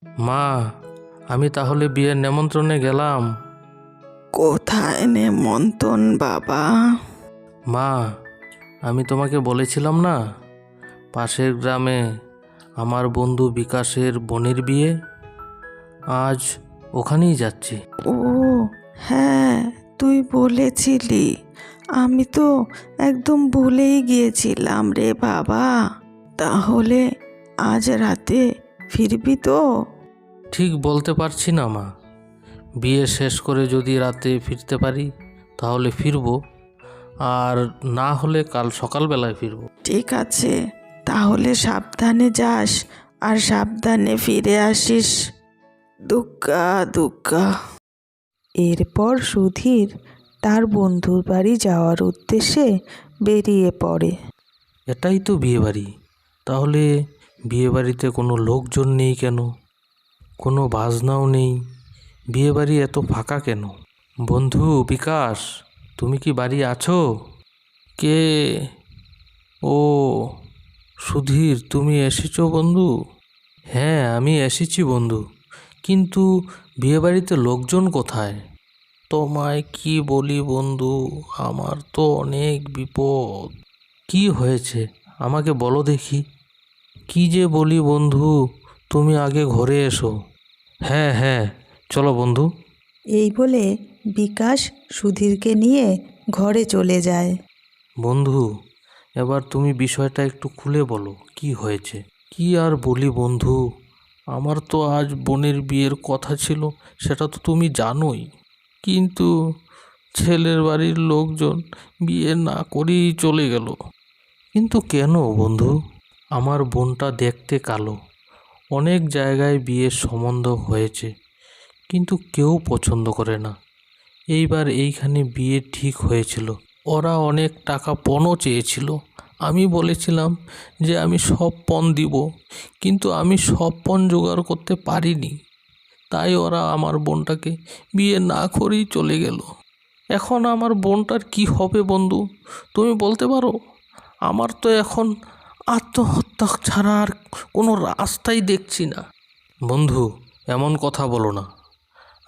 মা, আমি তাহলে বিয়ের নেমন্ত্রণে গেলাম। কোথায় নেমন্তন্ন বাবা? মা, আমি তোমাকে বলেছিলাম না পাশের গ্রামে আমার বন্ধু বিকাশের বোনের বিয়ে, আজ ওখানেই যাচ্ছি। ও হ্যাঁ, তুই বলেছিলি। আমি তো একদম ভুলেই গিয়েছিলাম রে বাবা। তাহলে আজ রাতে ফিরবি তো? ঠিক বলতে পারছি না মা, বিয়ে শেষ করে যদি রাতে ফিরতে পারি তাহলে ফিরবো, আর না হলে কাল সকালবেলায় ফিরবো। ঠিক আছে, তাহলে সাবধানে যাস আর সাবধানে ফিরে আসিস। দুগ্গা দুগ্গা। এরপর সুধীর তার বন্ধুর বাড়ি যাওয়ার উদ্দেশ্যে বেরিয়ে পড়ে। এটাই তো বিয়েবাড়ি, তাহলে বিয়েবাড়িতে কোনো লোকজন নেই কেন? কোনো বাজনাও নেই, বিয়েবাড়ি এত ফাঁকা কেন? বন্ধু বিকাশ, তুমি কি বাড়ি আছো? কে? ও সুধীর, তুমি এসেছো বন্ধু? হ্যাঁ, আমি এসেছি বন্ধু, কিন্তু বিয়েবাড়িতে লোকজন কোথায়? তোমায় কি বলি বন্ধু, আমার তো অনেক বিপদ। কি হয়েছে আমাকে বলো দেখি। কি যে বলি বন্ধু, তুমি আগে ঘরে এসো। হ্যাঁ হ্যাঁ, চলো বন্ধু। এই বলে বিকাশ সুধীরকে নিয়ে ঘরে চলে যায়। বন্ধু, এবার তুমি বিষয়টা একটু খুলে বলো, কি হয়েছে? কি আর বলি বন্ধু, আমার তো আজ বোনের বিয়ের কথা ছিল, সেটা তো তুমি জানোই, কিন্তু ছেলের বাড়ির লোকজন বিয়ে না করেই চলে গেল। কিন্তু কেন বন্ধু? আমার বোনটা দেখতে কালো, অনেক জায়গায় বিয়ের সম্বন্ধ হয়েছে, কিন্তু কেউ পছন্দ করে না। এইবার এইখানে বিয়ে ঠিক হয়েছিল, ওরা অনেক টাকা পণও চেয়েছিল। আমি বলেছিলাম যে আমি সব পণ দিব, কিন্তু আমি সব পণ জোগাড় করতে পারিনি, তাই ওরা আমার বোনটাকে বিয়ে না করেই চলে গেল। এখন আমার বোনটার কি হবে বন্ধু, তুমি বলতে পারো? আমার তো এখন আত্মহত্যা ছাড়া আর কোনো রাস্তাই দেখছি না। বন্ধু, এমন কথা বলো না,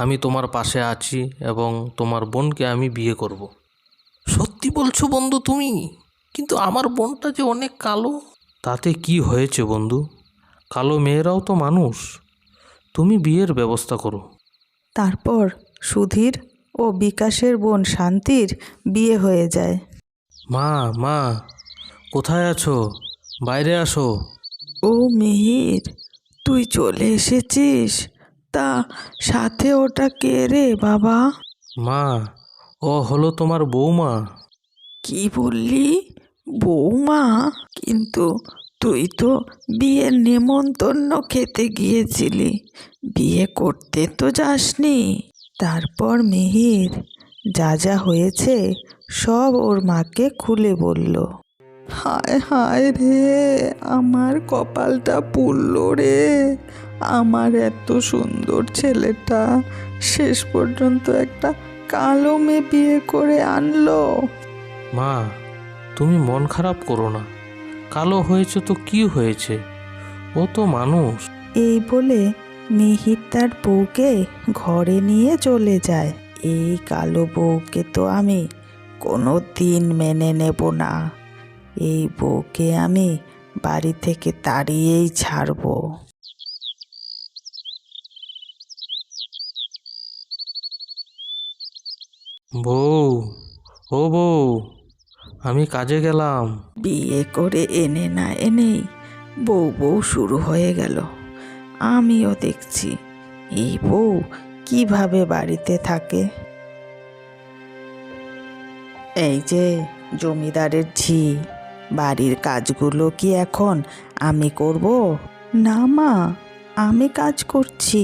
আমি তোমার পাশে আছি এবং তোমার বোনকে আমি বিয়ে করব। সত্যি বলছো বন্ধু তুমি? কিন্তু আমার বোনটা যে অনেক কালো। তাতে কি হয়েছে বন্ধু, কালো মেয়েরাও তো মানুষ। তুমি বিয়ের ব্যবস্থা করো। তারপর সুধীর ও বিকাশের বোন শান্তির বিয়ে হয়ে যায়। মা, মা, কোথায় আছো? বাইরে আসো। ও মিহির, তুই চলে এসেছিস? তা সাথে ওটা কে রে বাবা? মা, ও হলো তোমার বৌমা। কি বললি? বৌমা? কিন্তু তুই তো বিয়ের নেমন্তন্ন খেতে গিয়েছিলি, বিয়ে করতে তো যাসনি। তারপর মিহির যা যা হয়েছে সব ওর মাকে খুলে বলল। হায় হায় রে, আমার কপালটা পুড়ল রে। আমার এত সুন্দর ছেলেটা শেষ পর্যন্ত একটা কালো মেয়ে বিয়ে করে আনলো। মা, তুমি মন খারাপ করো না, কালো হয়েছে তো কি হয়েছে, ও তো মানুষ। এই বলে মিহির তার বউকে ঘরে নিয়ে চলে যায়। এই কালো বউকে তো আমি কোনো দিন মেনে নেব না। এই বউকে আমি বাড়ি থেকে তাড়িয়েই ছাড়বো। বউ, ও বউ, আমি কাজে গেলাম। বিয়ে করে এনে না এনেই বউ বউ শুরু হয়ে গেল। আমিও দেখছি এই বউ কিভাবে বাড়িতে থাকে। এই যে জমিদারের ঝি, বাড়ির কাজগুলো কি এখন আমি করব? না মা, আমি কাজ করছি।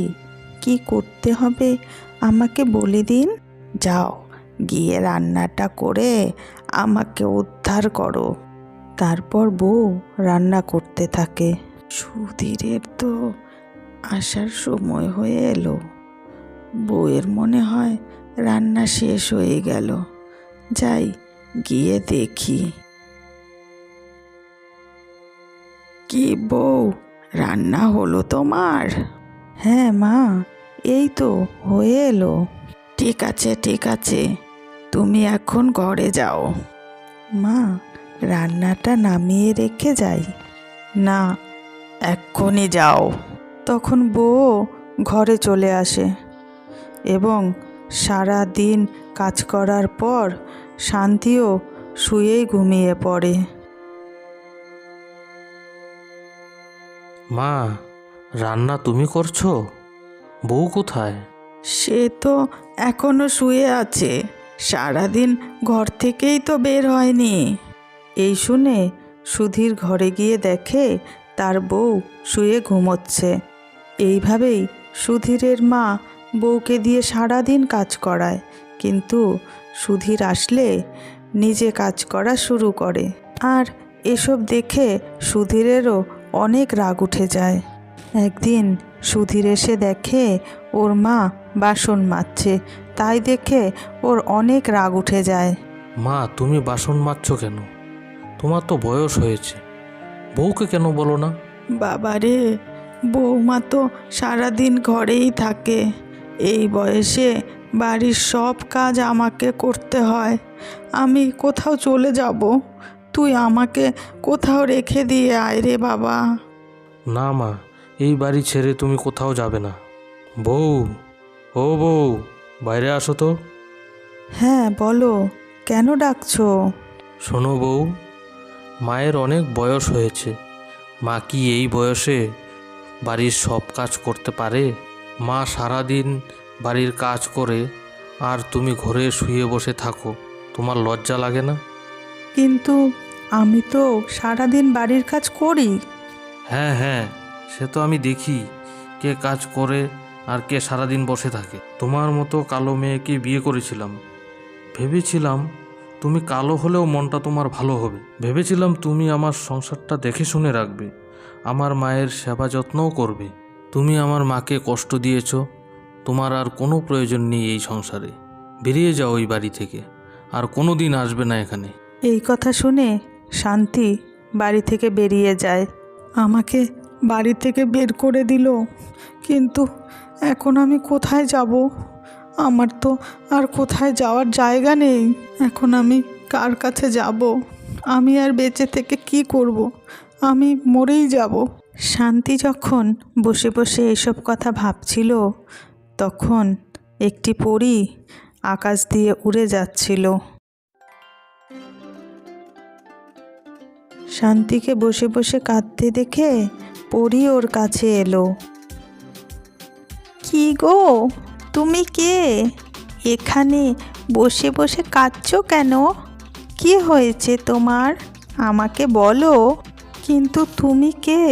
কি করতে হবে আমাকে বলে দিন। যাও, গিয়ে রান্নাটা করে আমাকে উদ্ধার করো। তারপর বউ রান্না করতে থাকে। সুধীরের তো আসার সময় হয়ে এলো। বউয়ের মনে হয় রান্না শেষ হয়ে গেল। যাই, গিয়ে দেখি। কি বউ, রান্না হলো তোমার? হ্যাঁ মা, এই তো হয়ে এলো। ঠিক আছে ঠিক আছে, তুমি এখন ঘরে যাও। মা, রান্নাটা নামিয়ে রেখে যাই? না, এক্ষুনি যাও। তখন বউ ঘরে চলে আসে এবং সারা দিন কাজ করার পর শান্তিও শুয়েই ঘুমিয়ে পড়ে। মা, রান্না তুমি করছো? বউ কোথায়? সে তো এখনো শুয়ে আছে, সারাদিন ঘর থেকেই তো বের হয়নি। এই শুনে সুধীর ঘরে গিয়ে দেখে তার বউ শুয়ে ঘুমোচ্ছে। এইভাবেই সুধীরের মা বউকে দিয়ে সারাদিন কাজ করায়, কিন্তু সুধীর আসলে নিজে কাজ করা শুরু করে। আর এসব দেখে সুধীরেরও অনেক রাগ উঠে যায়। একদিন সুধীর এসে দেখে ওর মা বাসন মাজছে, তাই দেখে ওর অনেক রাগ উঠে যায়। মা, তুমি বাসন মাজছো কেন? তোমার তো বয়স হয়েছে, বউকে কেন বলো না? বাবারে, বৌমা তো সারাদিন ঘরেই থাকে, এই বয়সে বাড়ির সব কাজ আমাকে করতে হয়। আমি কোথাও চলে যাব, তুই আমাকে কোথাও রেখে দিয়ে আয় রে বাবা। না মা, এই বাড়ি ছেড়ে তুমি কোথাও যাবে না। বউ, ও বউ, বাইরে আসো তো। হ্যাঁ বলো, কেন ডাকছো? শোনো বউ, মায়ের অনেক বয়স হয়েছে। মা কি এই বয়সে বাড়ির সব কাজ করতে পারে? মা সারাদিন বাড়ির কাজ করে আর তুমি ঘরে শুয়ে বসে থাকো, তোমার লজ্জা লাগে না? কিন্তু আমি তো সারাদিন বাড়ির কাজ করি। হ্যাঁ হ্যাঁ, সে তো আমি দেখি কে কাজ করে আর কে সারাদিন বসে থাকে। তোমার মতো কালো মেয়েকে বিয়ে করেছিলাম, ভেবেছিলাম তুমি কালো হলেও মনটা তোমার ভালো হবে। ভেবেছিলাম তুমি আমার সংসারটা দেখে শুনে রাখবে, আমার মায়ের সেবা যত্নও করবে। তুমি আমার মাকে কষ্ট দিয়েছ, তোমার আর কোনো প্রয়োজন নেই এই সংসারে। বেরিয়ে যাও ওই বাড়ি থেকে, আর কোনো দিন আসবে না এখানে। এই কথা শুনে শান্তি বাড়ি থেকে বেরিয়ে যায়। আমাকে বাড়ি থেকে বের করে দিল, কিন্তু এখন আমি কোথায় যাব? আমার তো আর কোথায় যাওয়ার জায়গা নেই। এখন আমি কার কাছে যাব? আমি আর বেঁচে থেকে কি করব? আমি মরেই যাব। শান্তি যখন বসে বসে এসব কথা ভাবছিল, তখন একটি পরী আকাশ দিয়ে উড়ে যাচ্ছিল। শান্তিকে বসে বসে কাঁদতে দেখে পরী ওর কাছে এলো। কি গো, তুমি কে? এখানে বসে বসে কাঁদছো কেন? কি হয়েছে তোমার? আমাকে বলো। কিন্তু তুমি কে?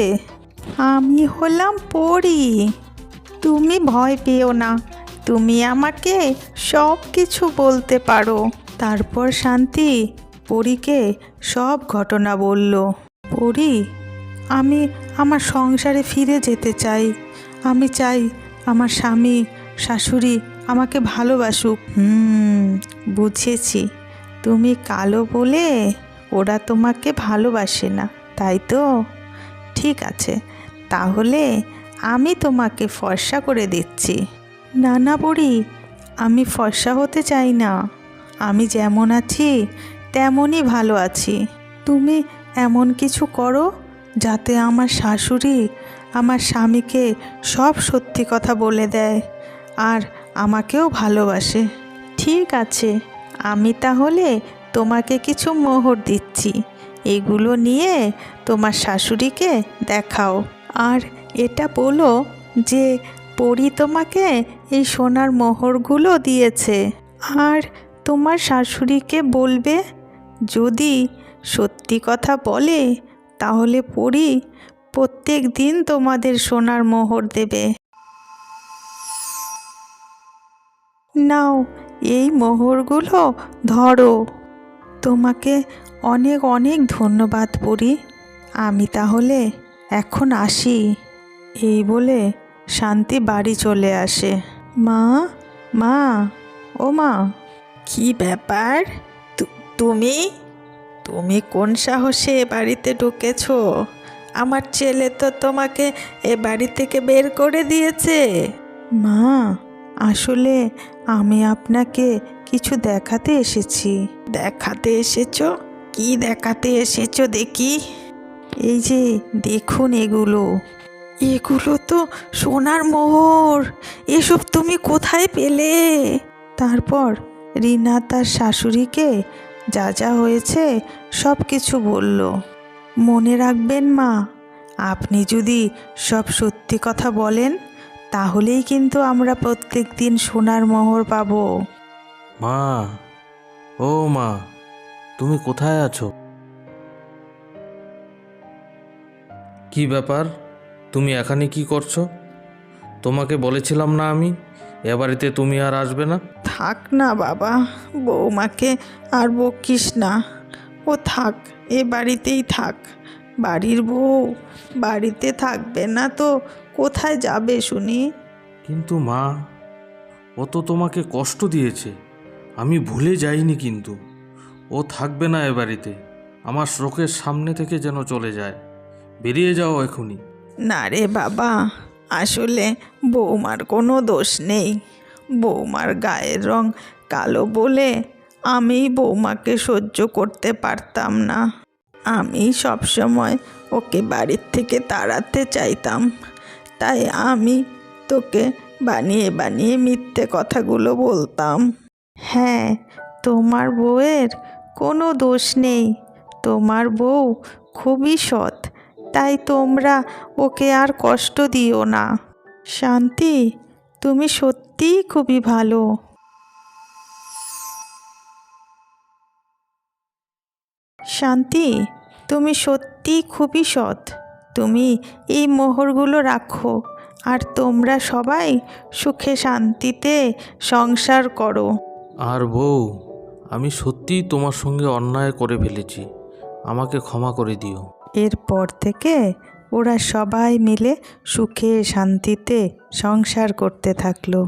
আমি হলাম পরী। তুমি ভয় পেও না, তুমি আমাকে সব কিছু বলতে পারো। তারপর শান্তি পরীকে সব ঘটনা বলল। পরী, আমি আমার সংসারে ফিরে যেতে চাই। আমি চাই আমার স্বামী শাশুড়ি আমাকে ভালোবাসুক। বুঝেছি, তুমি কালো বলে ওরা তোমাকে ভালোবাসে না, তাই তো? ঠিক আছে, তাহলে আমি তোমাকে ফর্সা করে দিচ্ছি। না না পরী, আমি ফর্সা হতে চাই না। আমি যেমন আছি তেমনই ভালো আছি। তুমি এমন কিছু করো যাতে আমার শাশুড়ি আমার স্বামীকে সব সত্যি কথা বলে দেয় আর আমাকেও ভালোবাসে। ঠিক আছে, আমি তাহলে তোমাকে কিছু মোহর দিচ্ছি, এগুলো নিয়ে তোমার শাশুড়িকে দেখাও। আর এটা বলো যে পরী তোমাকে এই সোনার মোহরগুলো দিয়েছে। আর তোমার শাশুড়িকে বলবে, যদি সত্যি কথা বলে তাহলে পরী প্রত্যেক দিন তোমাদের সোনার মোহর দেবে। নাও, এই মোহরগুলো ধরো। তোমাকে অনেক অনেক ধন্যবাদ পরী, আমি তাহলে এখন আসি। এই বলে শান্তি বাড়ি চলে আসে। মা, মা, ও মা। কি ব্যাপার? তুমি তুমি কোন সাহসে বাড়িতে ঢুকেছো? আমার ছেলে তো তোমাকে এ বাড়ি থেকে বের করে দিয়েছে। মা, আসলে আমি আপনাকে কিছু দেখাতে এসেছি। দেখাতে এসেছো? কি দেখাতে এসেছো দেখি? এই যে দেখুন, এগুলো তো সোনার মোহর। এসব তুমি কোথায় পেলে? তারপর রিনা তার শাশুড়িকে যা যা হয়েছে সব কিছু বলল। মনে রাখবেন মা, আপনি যদি সব সত্যি কথা বলেন তাহলেই কিন্তু আমরা প্রত্যেক দিন সোনার মোহর পাবো। মা, ও মা, তুমি কোথায় আছো? কি ব্যাপার, তুমি এখানে কি করছো? তোমাকে বলেছিলাম না আমি এ বাড়িতে তুমি আর আসবে না? থাক না বাবা, বৌমাকে আর বকিস না। ও থাক, এ বাড়িতেই থাক। বাড়ির বউ বাড়িতে থাকবে না তো কোথায় যাবে শুনি? কিন্তু মা, ও তো তোমাকে কষ্ট দিয়েছে, আমি ভুলে যাইনি। কিন্তু ও থাকবে না এ বাড়িতে। আমার চোখের সামনে থেকে যেন চলে যায়। বেরিয়ে যাও এখনই। না রে বাবা, আসলে বৌমার কোনো দোষ নেই। বৌমার গায়ের রং কালো বলে আমি বৌমাকে সহ্য করতে পারতাম না। আমি সবসময় ওকে বাড়ির থেকে তাড়াতে চাইতাম, তাই আমি তোকে বানিয়ে বানিয়ে মিথ্যে কথাগুলো বলতাম। হ্যাঁ, তোমার বউয়ের কোনো দোষ নেই। তোমার বউ খুবই সৎ, তাই তোমরা ওকে আর কষ্ট দিও না। শান্তি, তুমি সত্যিই খুবই ভালো। শান্তি, তুমি সত্যিই খুবই সৎ। তুমি এই মোহরগুলো রাখো, আর তোমরা সবাই সুখে শান্তিতে সংসার করো। আর বউ, আমি সত্যিই তোমার সঙ্গে অন্যায় করে ফেলেছি, আমাকে ক্ষমা করে দিও। এরপর থেকে ওরা সবাই মিলে সুখে শান্তিতে সংসার করতে থাকলো।